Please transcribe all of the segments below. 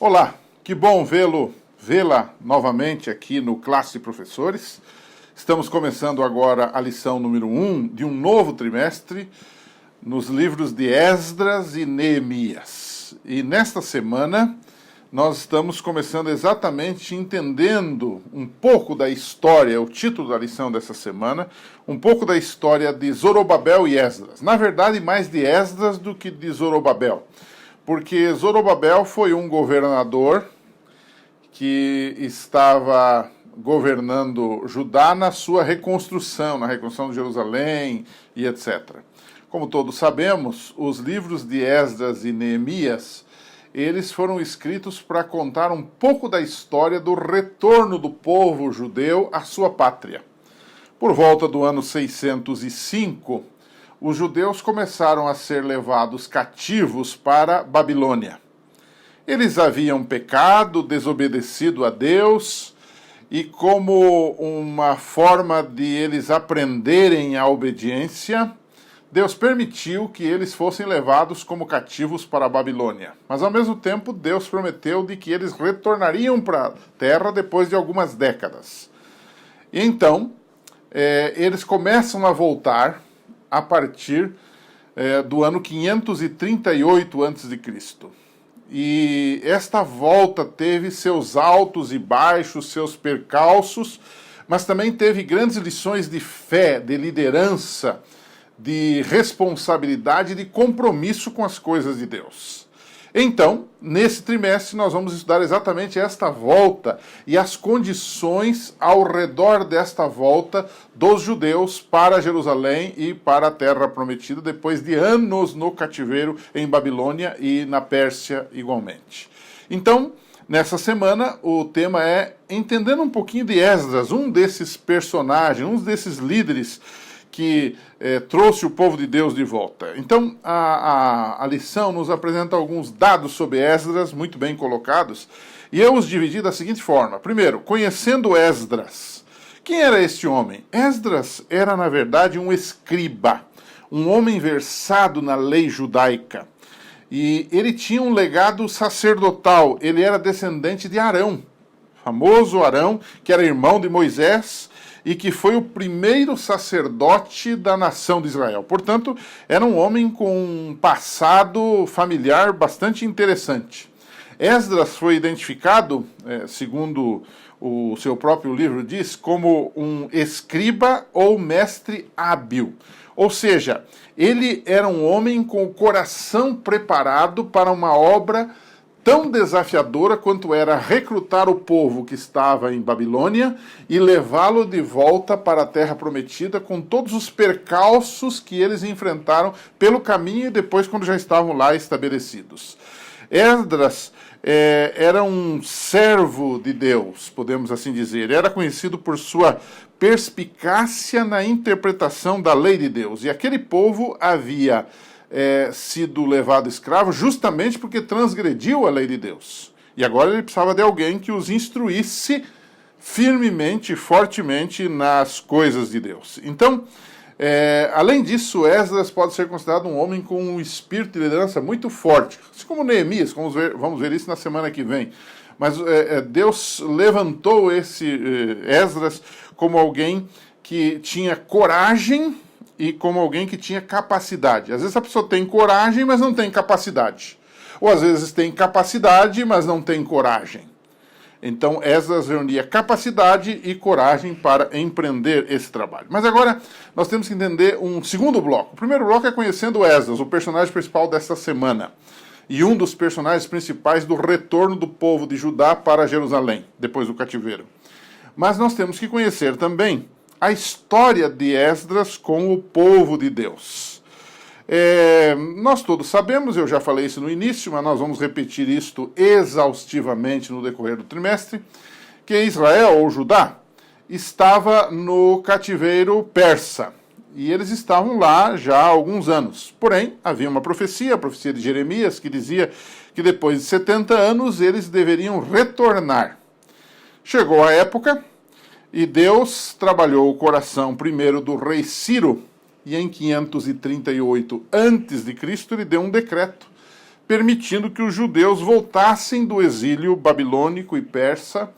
Olá, que bom vê-la novamente aqui no Classe de Professores. Estamos começando agora a lição número 1 de um novo trimestre nos livros de Esdras e Neemias. E nesta semana nós estamos começando exatamente entendendo um pouco da história, o título da lição dessa semana, um pouco da história de Zorobabel e Esdras. Na verdade, mais de Esdras do que de Zorobabel. Porque Zorobabel foi um governador que estava governando Judá na sua reconstrução, na reconstrução de Jerusalém e etc. Como todos sabemos, os livros de Esdras e Neemias, eles foram escritos para contar um pouco da história do retorno do povo judeu à sua pátria. Por volta do ano 605, os judeus começaram a ser levados cativos para Babilônia. Eles haviam pecado, desobedecido a Deus, e como uma forma de eles aprenderem a obediência, Deus permitiu que eles fossem levados como cativos para a Babilônia. Mas ao mesmo tempo, Deus prometeu de que eles retornariam para a terra depois de algumas décadas. E então, eles começam a voltar a partir do ano 538 a.C. E esta volta teve seus altos e baixos, seus percalços, mas também teve grandes lições de fé, de liderança, de responsabilidade e de compromisso com as coisas de Deus. Então, nesse trimestre, nós vamos estudar exatamente esta volta e as condições ao redor desta volta dos judeus para Jerusalém e para a Terra Prometida, depois de anos no cativeiro em Babilônia e na Pérsia igualmente. Então, nessa semana, o tema é entendendo um pouquinho de Esdras, um desses personagens, um desses líderes que trouxe o povo de Deus de volta. Então, a lição nos apresenta alguns dados sobre Esdras, muito bem colocados, e eu os dividi da seguinte forma. Primeiro, conhecendo Esdras. Quem era este homem? Esdras era, na verdade, um escriba, um homem versado na lei judaica. E ele tinha um legado sacerdotal, ele era descendente de Arão, famoso Arão, que era irmão de Moisés, e que foi o primeiro sacerdote da nação de Israel. Portanto, era um homem com um passado familiar bastante interessante. Esdras foi identificado, segundo o seu próprio livro diz, como um escriba ou mestre hábil. Ou seja, ele era um homem com o coração preparado para uma obra tão desafiadora quanto era recrutar o povo que estava em Babilônia e levá-lo de volta para a Terra Prometida com todos os percalços que eles enfrentaram pelo caminho e depois quando já estavam lá estabelecidos. Esdras era um servo de Deus, podemos assim dizer. Era conhecido por sua perspicácia na interpretação da lei de Deus. E aquele povo havia sido levado escravo justamente porque transgrediu a lei de Deus. E agora ele precisava de alguém que os instruísse firmemente, fortemente nas coisas de Deus. Então, além disso, Esdras pode ser considerado um homem com um espírito de liderança muito forte, assim como Neemias, vamos ver isso na semana que vem. Mas Deus levantou esse Esdras como alguém que tinha coragem e como alguém que tinha capacidade. Às vezes a pessoa tem coragem, mas não tem capacidade. Ou às vezes tem capacidade, mas não tem coragem. Então Esdras reunia capacidade e coragem para empreender esse trabalho. Mas agora nós temos que entender um segundo bloco. O primeiro bloco é conhecendo Esdras, o personagem principal desta semana. E um dos personagens principais do retorno do povo de Judá para Jerusalém, depois do cativeiro. Mas nós temos que conhecer também a história de Esdras com o povo de Deus. Nós todos sabemos, eu já falei isso no início, mas nós vamos repetir isto exaustivamente no decorrer do trimestre, que Israel, ou Judá, estava no cativeiro persa. E eles estavam lá já há alguns anos. Porém, havia uma profecia, a profecia de Jeremias, que dizia que depois de 70 anos eles deveriam retornar. Chegou a época e Deus trabalhou o coração primeiro do rei Ciro, e em 538 a.C. ele deu um decreto permitindo que os judeus voltassem do exílio babilônico e persa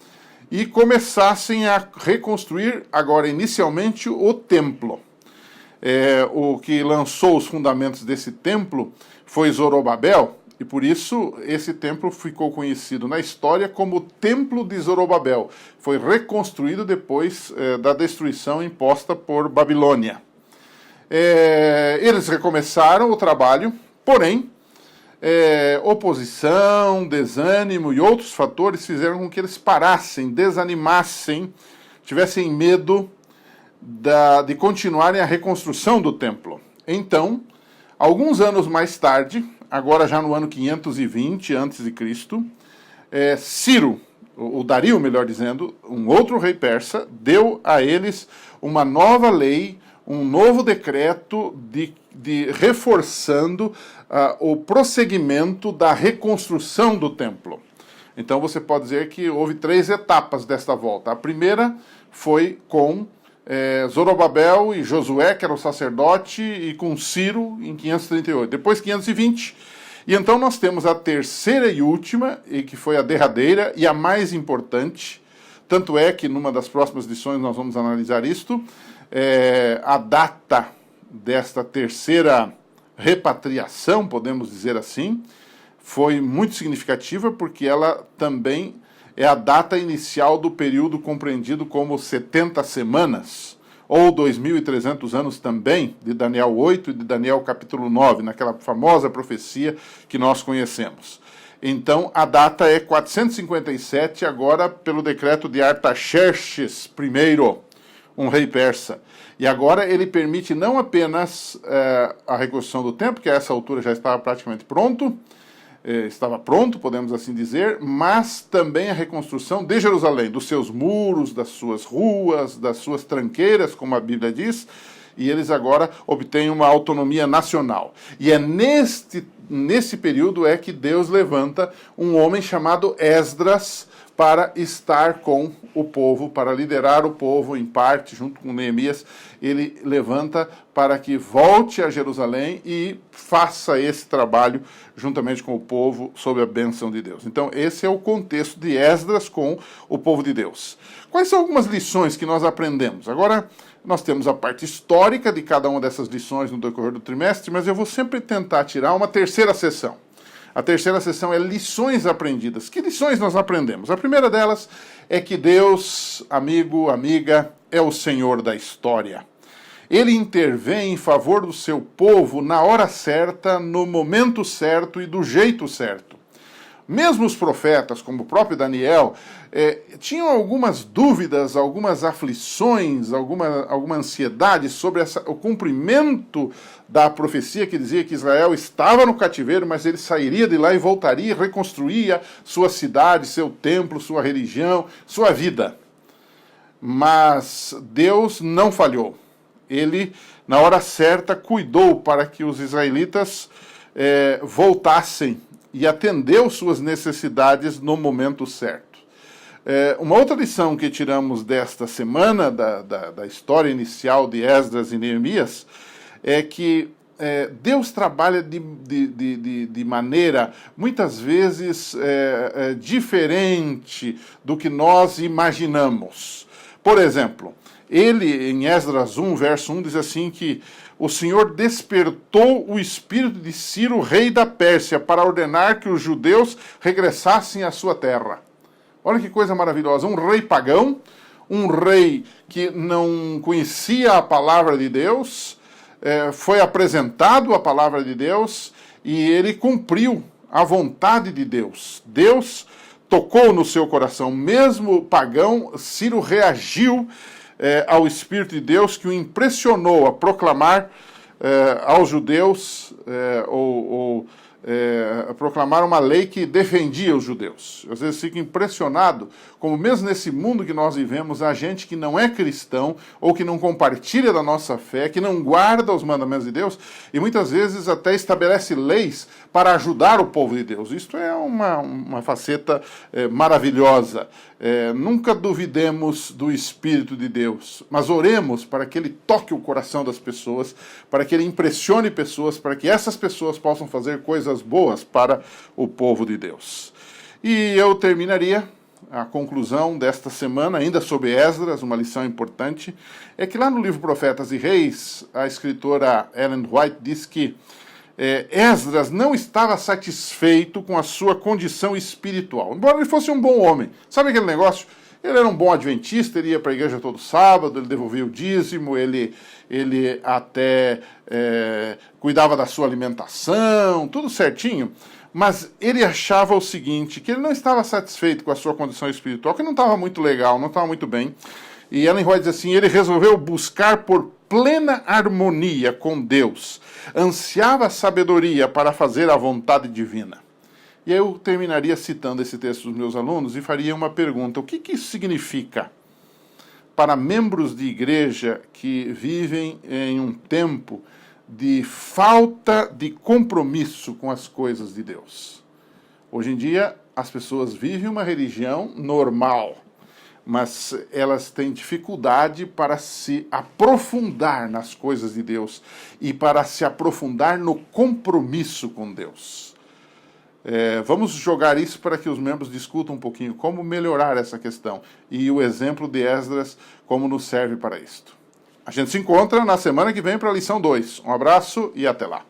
e começassem a reconstruir, agora inicialmente, o templo. O que lançou os fundamentos desse templo foi Zorobabel, e por isso esse templo ficou conhecido na história como o Templo de Zorobabel. Foi reconstruído depois da destruição imposta por Babilônia. Eles recomeçaram o trabalho, porém, oposição, desânimo e outros fatores fizeram com que eles parassem, desanimassem, tivessem medo de continuarem a reconstrução do templo. Então, alguns anos mais tarde, agora já no ano 520 a.C., Ciro, o Dario, melhor dizendo, um outro rei persa, deu a eles uma nova lei, um novo decreto de reforçando o prosseguimento da reconstrução do templo. Então você pode dizer que houve 3 etapas desta volta. A primeira foi com Zorobabel e Josué, que era o sacerdote, e com Ciro em 538. Depois 520. E então nós temos a terceira e última, e que foi a derradeira e a mais importante. Tanto é que numa das próximas lições nós vamos analisar isto. A data desta terceira repatriação, podemos dizer assim, foi muito significativa porque ela também é a data inicial do período compreendido como 70 semanas, ou 2.300 anos também, de Daniel 8 e de Daniel capítulo 9, naquela famosa profecia que nós conhecemos. Então, a data é 457, agora pelo decreto de Artaxerxes I, um rei persa. E agora ele permite não apenas a reconstrução do templo, que a essa altura já estava praticamente pronto, podemos assim dizer, mas também a reconstrução de Jerusalém, dos seus muros, das suas ruas, das suas tranqueiras, como a Bíblia diz, e eles agora obtêm uma autonomia nacional. E é nesse período é que Deus levanta um homem chamado Esdras para estar com o povo, para liderar o povo em parte, junto com Neemias. Ele levanta para que volte a Jerusalém e faça esse trabalho juntamente com o povo, sob a bênção de Deus. Então, esse é o contexto de Esdras com o povo de Deus. Quais são algumas lições que nós aprendemos? Agora, nós temos a parte histórica de cada uma dessas lições no decorrer do trimestre, mas eu vou sempre tentar tirar uma terceira sessão. A terceira sessão é lições aprendidas. Que lições nós aprendemos? A primeira delas é que Deus, amigo, amiga, é o Senhor da história. Ele intervém em favor do seu povo na hora certa, no momento certo e do jeito certo. Mesmo os profetas, como o próprio Daniel, tinham algumas dúvidas, algumas aflições, alguma ansiedade sobre o cumprimento da profecia que dizia que Israel estava no cativeiro, mas ele sairia de lá e voltaria e reconstruía sua cidade, seu templo, sua religião, sua vida. Mas Deus não falhou. Ele, na hora certa, cuidou para que os israelitas voltassem e atendeu suas necessidades no momento certo. Uma outra lição que tiramos desta semana, da história inicial de Esdras e Neemias, é que Deus trabalha de maneira, muitas vezes, diferente do que nós imaginamos. Por exemplo, ele, em Esdras 1, verso 1, diz assim que o Senhor despertou o espírito de Ciro, rei da Pérsia, para ordenar que os judeus regressassem à sua terra. Olha que coisa maravilhosa, um rei pagão, um rei que não conhecia a palavra de Deus, foi apresentado a palavra de Deus e ele cumpriu a vontade de Deus. Deus tocou no seu coração, mesmo pagão, Ciro reagiu ao Espírito de Deus, que o impressionou a proclamar aos judeus, a proclamar uma lei que defendia os judeus. Às vezes fico impressionado, como mesmo nesse mundo que nós vivemos, há gente que não é cristão, ou que não compartilha da nossa fé, que não guarda os mandamentos de Deus, e muitas vezes até estabelece leis para ajudar o povo de Deus. Isto é uma faceta maravilhosa. Nunca duvidemos do Espírito de Deus, mas oremos para que Ele toque o coração das pessoas, para que Ele impressione pessoas, para que essas pessoas possam fazer coisas coisas boas para o povo de Deus. E eu terminaria a conclusão desta semana, ainda sobre Esdras, uma lição importante, é que lá no livro Profetas e Reis, a escritora Ellen White diz que Esdras não estava satisfeito com a sua condição espiritual, embora ele fosse um bom homem. Sabe aquele negócio? Ele era um bom adventista, ele ia para a igreja todo sábado, ele devolvia o dízimo, ele até cuidava da sua alimentação, tudo certinho. Mas ele achava o seguinte, que ele não estava satisfeito com a sua condição espiritual, que não estava muito legal, não estava muito bem. E Ellen White diz assim, ele resolveu buscar por plena harmonia com Deus, ansiava sabedoria para fazer a vontade divina. E aí eu terminaria citando esse texto dos meus alunos e faria uma pergunta, o que isso significa para membros de igreja que vivem em um tempo de falta de compromisso com as coisas de Deus? Hoje em dia, as pessoas vivem uma religião normal, mas elas têm dificuldade para se aprofundar nas coisas de Deus e para se aprofundar no compromisso com Deus. Vamos jogar isso para que os membros discutam um pouquinho como melhorar essa questão e o exemplo de Esdras como nos serve para isto. A gente se encontra na semana que vem para a lição 2. Um abraço e até lá.